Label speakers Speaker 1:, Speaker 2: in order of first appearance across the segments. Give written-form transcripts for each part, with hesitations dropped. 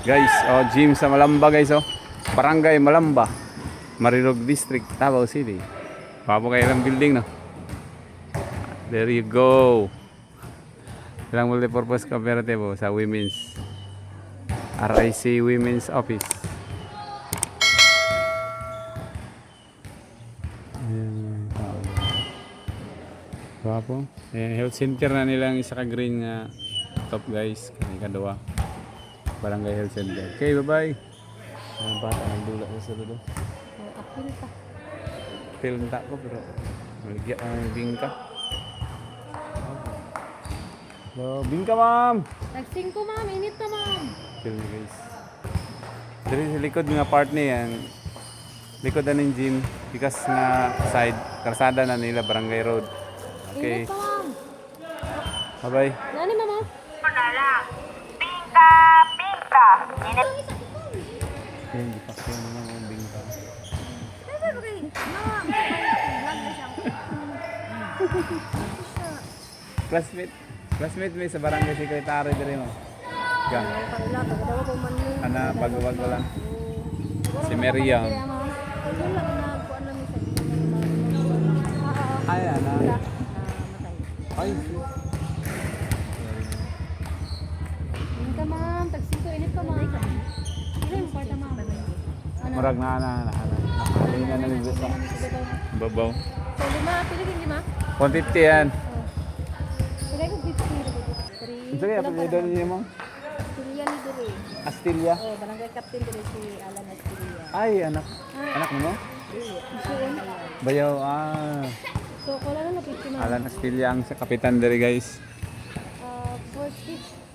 Speaker 1: Guys, oh, gym sa Malamba guys, oh. Barangay Malamba, Marilog District, Davao City. Papo kayo ng building, no? There you go. Ilang multipurpose cooperative oh, sa women's RIC Women's Office. Ayan, papo. Ayan, health center na nilang isa ka green nga top guys. Kani kadua. Barangay Health Center. Okay, bye-bye. Ang bata nagdula sa dulo.
Speaker 2: Apil pa.
Speaker 1: Film tak ko pero maligya ang bingka. Hello, bingka ma'am.
Speaker 2: Nagsing ko ma'am, init na ma'am.
Speaker 1: Film guys. Diri sa likod mga part ni yan. Likod na ng gym. Bikas nga side. Karsada na nila Barangay Road. Okay.
Speaker 2: Init pa ma'am.
Speaker 1: Bye-bye.
Speaker 2: Nani mama?
Speaker 3: Pinka, pinka. Init.
Speaker 1: Yan, dipakyan mo ng bingka. Classmate may sa barangay secretary diri mo. Gang. Ana bago-bago lang. Si Miriam. Ay, ana. Ay.
Speaker 2: Init ka ma'am, tagsing ko, init pa ma'am. Ilan yung kwarta ma'am?
Speaker 1: Murag na. Nakali na nang gusto. Babaw.
Speaker 2: So lima, piligin lima?
Speaker 1: 150 yan.
Speaker 2: Pagay ko 50.
Speaker 1: Ito kaya pagkaido niyo mo?
Speaker 2: Astilla ni Dere.
Speaker 1: Astilla.
Speaker 2: Oh, barangay captain Dere si Alan Astilla.
Speaker 1: Ay, anak. Anak mo?
Speaker 2: Isuon.
Speaker 1: Bayaw,
Speaker 2: So, wala na 50 ma'am.
Speaker 1: Alan Astilla ang sa kapitan diri guys.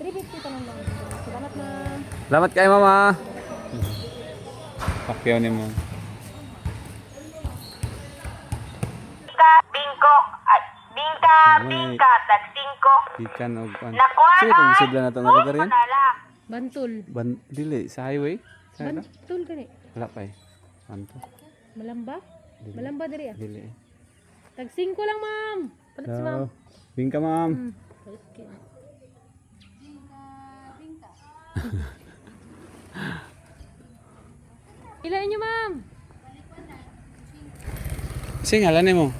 Speaker 2: 350 pa naman. Salamat ma'am.
Speaker 1: Salamat kayo mama. Pakyaw ni mo.
Speaker 3: Pinka, bingko. Ay, bingka, bingka. Tagsingko.
Speaker 1: Ikan og pan.
Speaker 3: Nakuha
Speaker 1: Sige tong sidla na to nga lugar yan.
Speaker 2: Bantul.
Speaker 1: Dili sa highway. Sa ito?
Speaker 2: Bantul gani.
Speaker 1: Wala pa eh. Anto?
Speaker 2: Malamba? Malamba Dere ah.
Speaker 1: Dili.
Speaker 2: Tagsing ko lang ma'am. Palit si ma'am.
Speaker 1: Bingka ma'am.
Speaker 2: Okay. Ilain nyo ma'am.
Speaker 1: Si ngalan ni mo?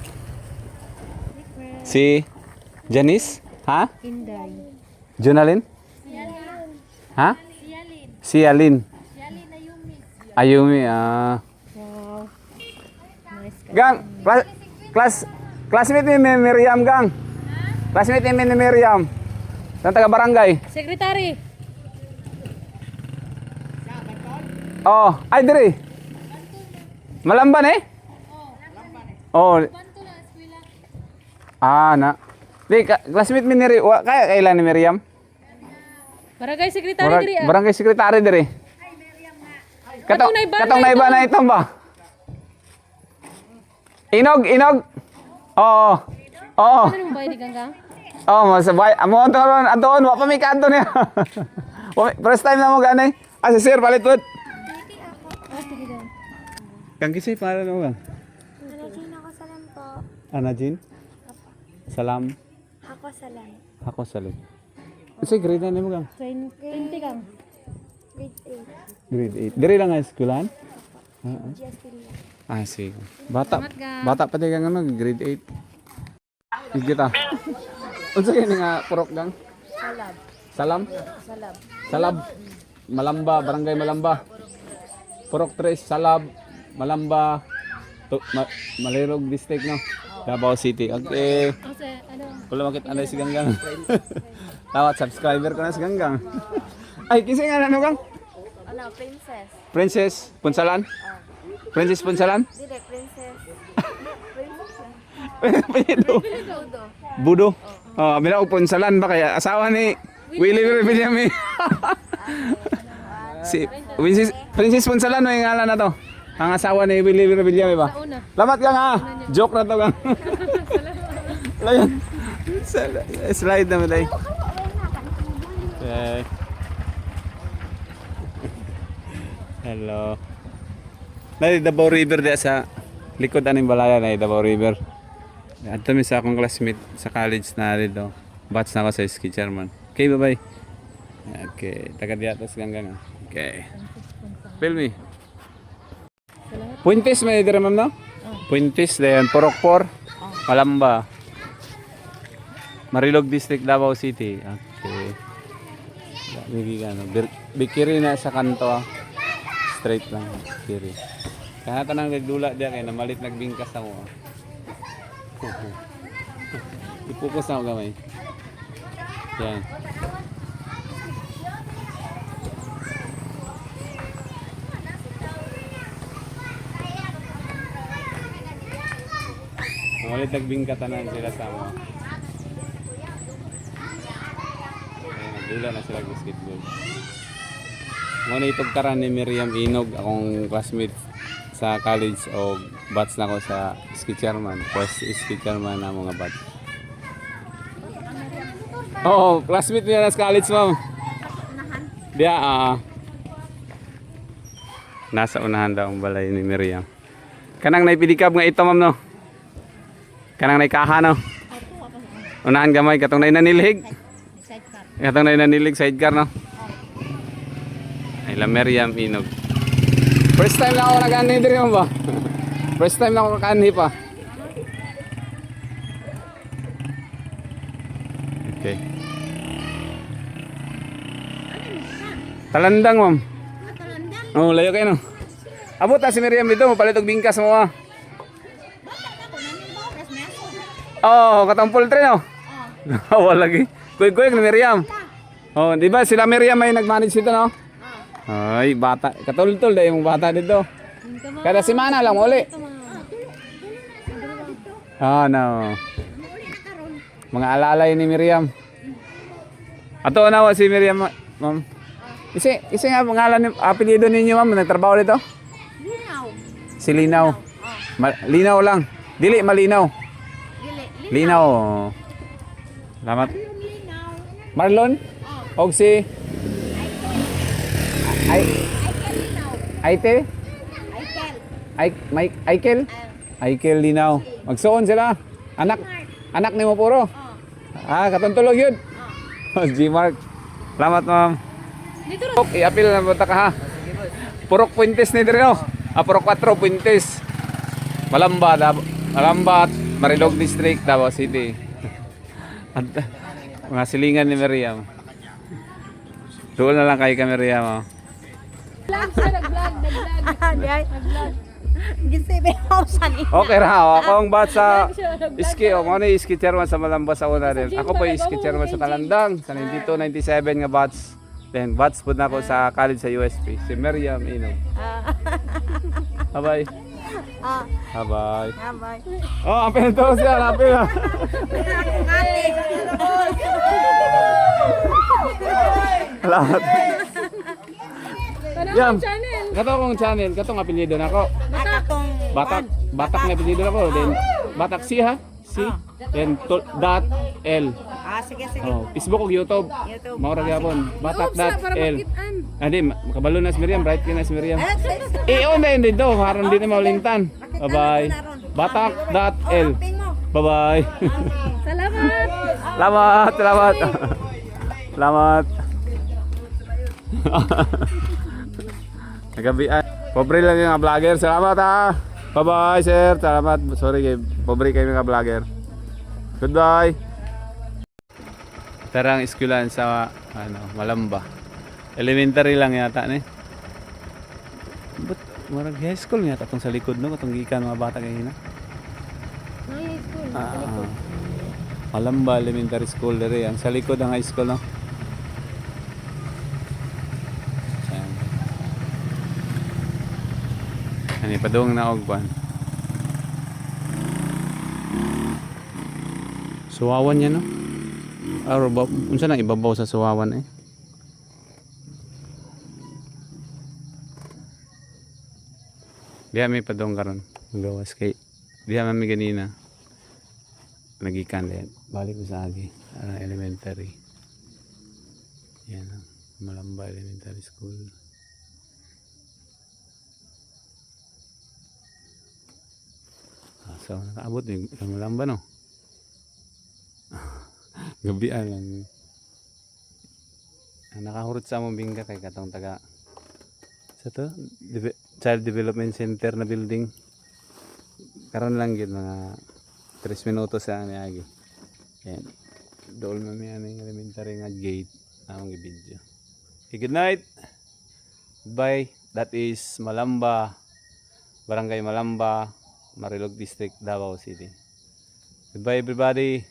Speaker 1: Si Janice? Ha?
Speaker 2: Inday.
Speaker 1: Jonalyn? Ha? Si Alin. Ayumi.
Speaker 2: Wow. Nice ka.
Speaker 1: Gang, classmate ni Miriam, Gang. Classmate ni Miriam. Ng taga barangay.
Speaker 2: Secretary.
Speaker 1: Oh, ay diri. Malamban eh? Oh. Na. Di, classmate mi ni kaya kailan ni Miriam?
Speaker 2: Barangay Secretary diri ah.
Speaker 1: Barangay secretary diri. Katong naiba na ito ba? Inog. Oo. Oo.
Speaker 2: Ano mo ba di ganggang?
Speaker 1: Oh, masabay. Amo anton, wa pa mi kanto niya. First time na mo ganay. Si sir palit pud.
Speaker 2: Sige daw.
Speaker 1: Kang kisay para mo gang.
Speaker 4: Nanajin ako salam po.
Speaker 1: Anajin? Salam.
Speaker 4: Ako salam.
Speaker 1: Ako salam. Kasi grade na mo gang.
Speaker 2: 20 kang.
Speaker 4: Grade 8.
Speaker 1: Grade 8. Diri lang ang eskwelahan?
Speaker 4: Justin.
Speaker 1: Sige. Bata.
Speaker 2: Salamat, gang.
Speaker 1: Bata pa di kang ano, grade 8. Higit ah. Unsa kay nga purok gang?
Speaker 2: Salab.
Speaker 1: Salam?
Speaker 2: Salab.
Speaker 1: Salab. Malamba, Barangay Malamba. Purok 3, Salab, Malamba, Malirog District, no? Davao City. Okay.
Speaker 2: Kasi ano?
Speaker 1: Wala makit anay si Ganggang. Tawat subscriber ko na si Ganggang. Ay, kisay nga ano gang?
Speaker 4: Ano, princess.
Speaker 1: Princess Punsalan? Princess Punsalan?
Speaker 4: Dili, princess.
Speaker 1: Pwede. Budo. Oh, bila ko Punsalan ba kaya asawa ni Willie Villamay. Si Princess Punsalan no yung ngalan na to. Ang asawa ni Willie Villamay ba?
Speaker 2: Sa una.
Speaker 1: Lamat ka nga. Joke na to gang. Layan. Slide na mo day. Okay. Hello. Nari Davao River dia sa likod aning balaya na Davao River. Adto mi sa akong classmate sa college na dito. Batch na ako sa ski chairman. Okay, bye-bye. Okay, taga diatas ganggang. Okay. Film me. Puintis may dire ma'am no? Puintis then Porokpor, Malamba. Marilog District, Davao City. Okay. Bigi ano, bikiri na sa kanto. Straight lang, bikiri. Kaya tanang nagdula diya kay namalit nagbingkas ako. Ipukus na ako gamay. Yan. Namalit nagbingkatanan sila sa mo. Dula na sila basketball. Muna itugkaran ni Miriam Inog, akong classmate sa college o batch na ko sa ski chairman. First ski chairman na mga batch. Oo, classmate niya na sa college, ma'am. Diya, nasa unahan daw ang balay ni Miriam. Kanang naipidikab nga ito, ma'am, no? Kanang naikaha, no? Unahan gamay, katong na inanilhig. Katong na inanilig, sidecar, no? Ay, la Miriam Inog. First time na ako nag-anhi diri mo ba? First time na ako nag-anhi pa. Okay. Talandang, ma'am. Oh, layo kayo, no? Abot si Miriam dito, mapalit og bingkas mo, ah. Oh, katong poultry, no? Wala lagi. Kuy-kuy ni Miriam. Oh, di ba sila Miriam may nag-manage dito, no? Ay, bata. Katultol dahil yung bata dito. Kada semana lang uli. Oh, no. Mga alalay ni Miriam. Ato na si Miriam, ma'am. Isi nga pangalan, apelyido ninyo, ma'am, nagtrabaho dito?
Speaker 4: Linaw.
Speaker 1: Si Linaw. Linaw lang. Dili malinaw. Linaw. Salamat. Marlon? Og si Aite? Aikel? Aikel Linaw. Magsuon sila. Anak ni mo puro. Katuntulog yun. G-Mark. Salamat, ma'am. I-apil na mo ka ha. Purok Puentes ni Drino. Purok 4 Puentes. Malamba, Marilog District, Davao City. Mga silingan ni Miriam. Doon na lang kayo ka Miriam. Oh.
Speaker 2: Vlog siya, nag-vlog.
Speaker 1: Okay ra, ako ang bat sa ski. Ako na ski chairman sa Malamba sa una din. Ako po ski chairman sa Talandang sa 92-97 nga bats. Then bats po na ako sa college sa USP. Si Miriam Inog. Bye-bye. Bye-bye. Oh, ang pinito siya. Napin na. Salamat. Yan. Katong channel. Katong apelyido na ako. Batak na apelyido na ako. Then, Batak si ha? Si. Then, .l.
Speaker 4: Sige.
Speaker 1: Oh, Facebook o YouTube. Maura gyapon. Batak.l. Adi, makabalo na si Miriam, bright ka na si Miriam. On na yun dito, haron din na maulintan. Bye-bye. Batak.l. Bye-bye.
Speaker 2: Salamat.
Speaker 1: Salamat. Nagabian. Pobre lang yung mga vlogger. Salamat ha. Bye-bye, sir. Salamat. Sorry, pobre kayo mga vlogger. Goodbye. Tarang eskwelahan sa Malamba. Elementary lang yata ni. But marag high school yata tong sa likod no katong gikan mga bata kay hina.
Speaker 2: High school.
Speaker 1: Malamba Elementary School dere ang sa likod ang high school no. Ani padung na ogban. Suwawan niya no. Unsa nang ibabaw sa suwawan eh. Diya may padong karon gawas kay diya mami ganina nagikan din balik ko sa agi elementary yan Malamba Elementary School. So nakaabot yung Malamba no. Gabi lang nakahurot sa among bingka kay katong taga Sa to? Child Development Center na building. Karon lang gid mga 3 minutos sa niagi. Yan. Doon mamaya na yung elementary nga gate. Among video. Okay, good night. Bye. That is Malamba. Barangay Malamba, Marilog District, Davao City. Goodbye everybody.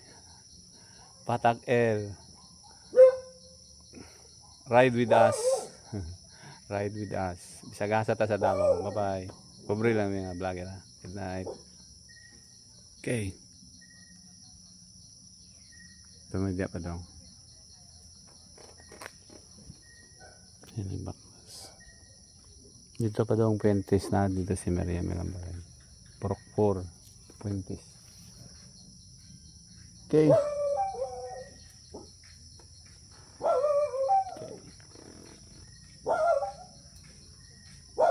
Speaker 1: Patak L. Ride with us. Ride with us. Bisagasa ta sa Davao. Bye-bye. Pobre lang mga vlogger. Good night. Okay. Tumadya pa daw. Yan yung baklas. Dito pa daw ang Puentes na. Dito si Maria Melambaray. Porok 4. Puentes. Okay.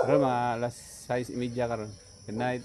Speaker 1: Pero mga alas 6:30 karon. Good night.